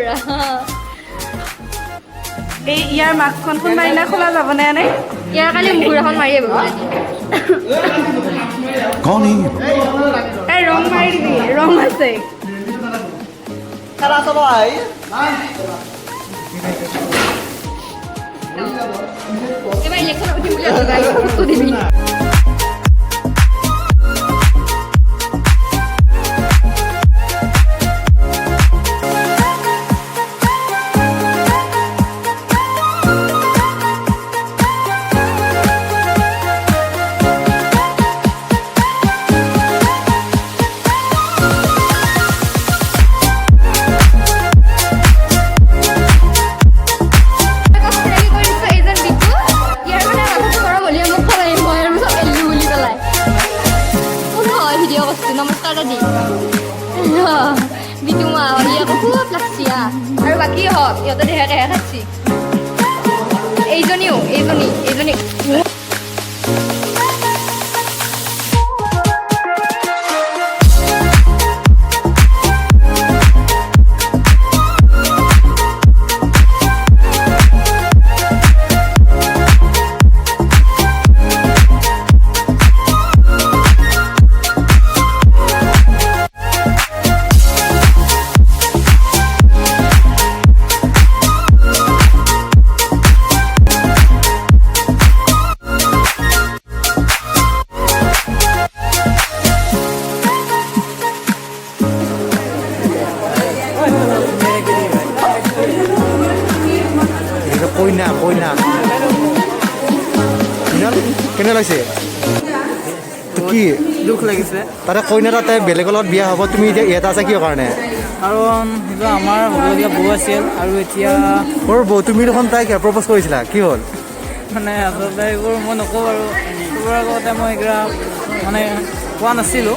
পুৰা এই ইয়াৰ মাস্কখন কোনোবা দিনা খোলা যাব নে নাই ইয়াৰ কালি মুকুৰ এখন মাৰি আহিব कौन है এই ৰং মাৰি দিবি ৰং আছে খেলা চাব আহি এবাৰ ইলেকশ্যনত উঠিম বুলি ভাবি দিবি নমস্কাৰ দাদি বিটু মা হ'লি আকৌ খুব লাগছি আৰু বাকী হওক সিহঁতে দেহে দেহে খাচ্ছি এইজনী কইনা কইনা কেনে লাগিছে কি দুখ লাগিছে তাতে কইনা তাতে বেলেগৰ লগত বিয়া হ'ব তুমি এতিয়া ইয়াত আছা কিয় কাৰণে কাৰণ সেইটো আমাৰ হ'বলগীয়া বৌ আছিল আৰু এতিয়া মোৰ বৌ তুমি দেখোন তাইক প্ৰপ'জ কৰিছিলা কি হ'ল মানে আচলতে এইবোৰ মই নকওঁ আৰু এইবোৰৰ আগতে মই এইকেইটা মানে কোৱা নাছিলোঁ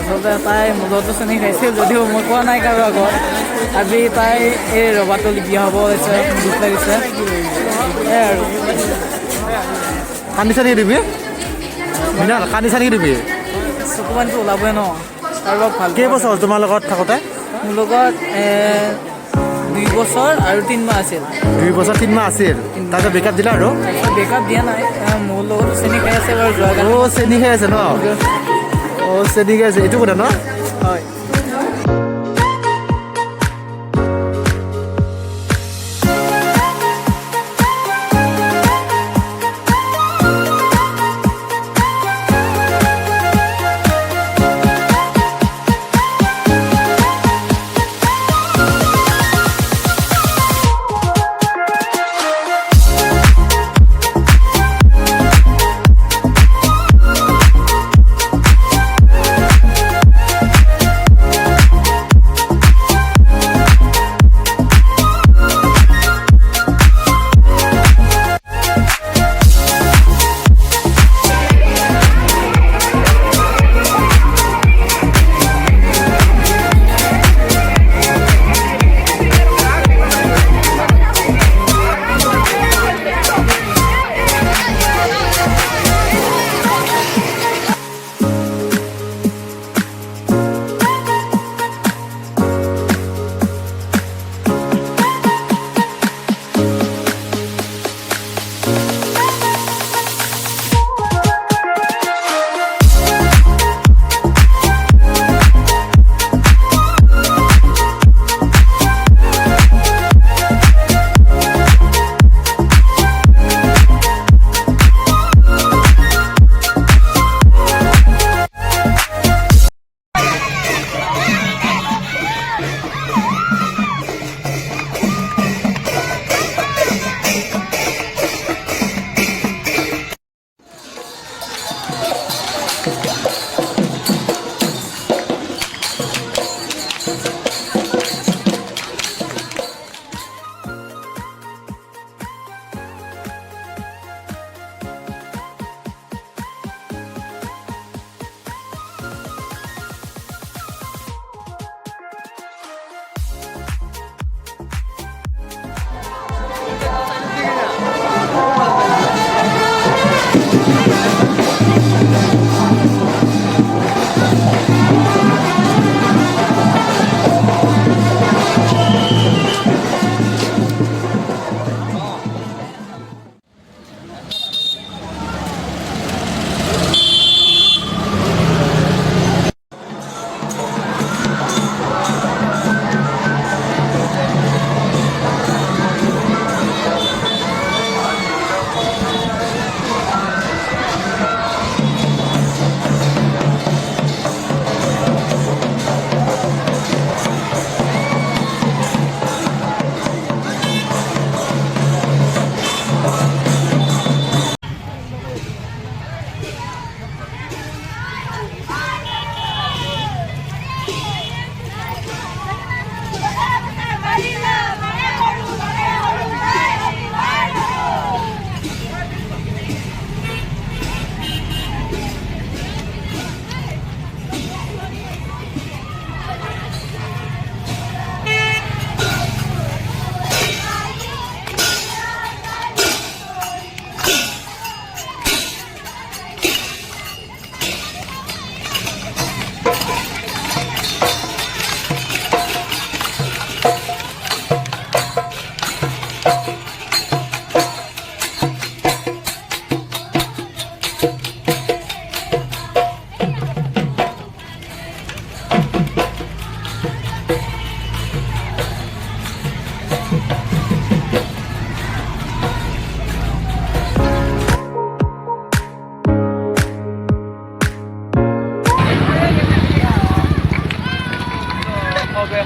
আচলতে তাই মূলতো চেনি খাইছিল যদিও মই কোৱা নাই কাৰো আগত আজি তাই এই ৰবাটোলি বিয়া হ'ব হৈছে দুখ লাগিছে এই আৰু কান্দি চানি দিবি মিনা কান্দি চানি দিবি চকু পানীটো ওলাবই ন কাৰোবাক ভাল কেইবছৰ হ'ল তোমাৰ লগত থাকোঁতে মোৰ লগত 2 বছৰ আৰু 3 মাহ আছিল 2 বছৰ 3 মাহ আছিল তাতে ব্ৰেকআপ দিলা আৰু ব্ৰেকআপ দিয়া নাই মোৰ লগত চেনি খাই আছে বাৰু যোৱা অ' চেনি খাই আছে ন অ' চেনি খাই আছে এইটো কথা ন হয়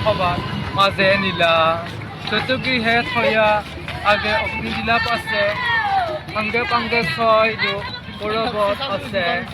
Khobat Maze Nila Tutugi He Thoya Age Okni Dila Ase Pange Pange Soy Do Korobot Ase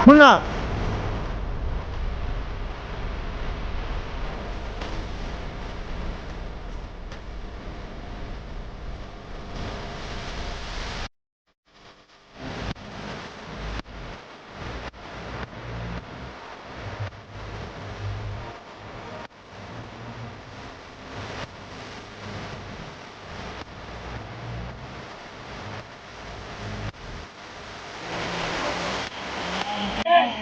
শুনা Hey,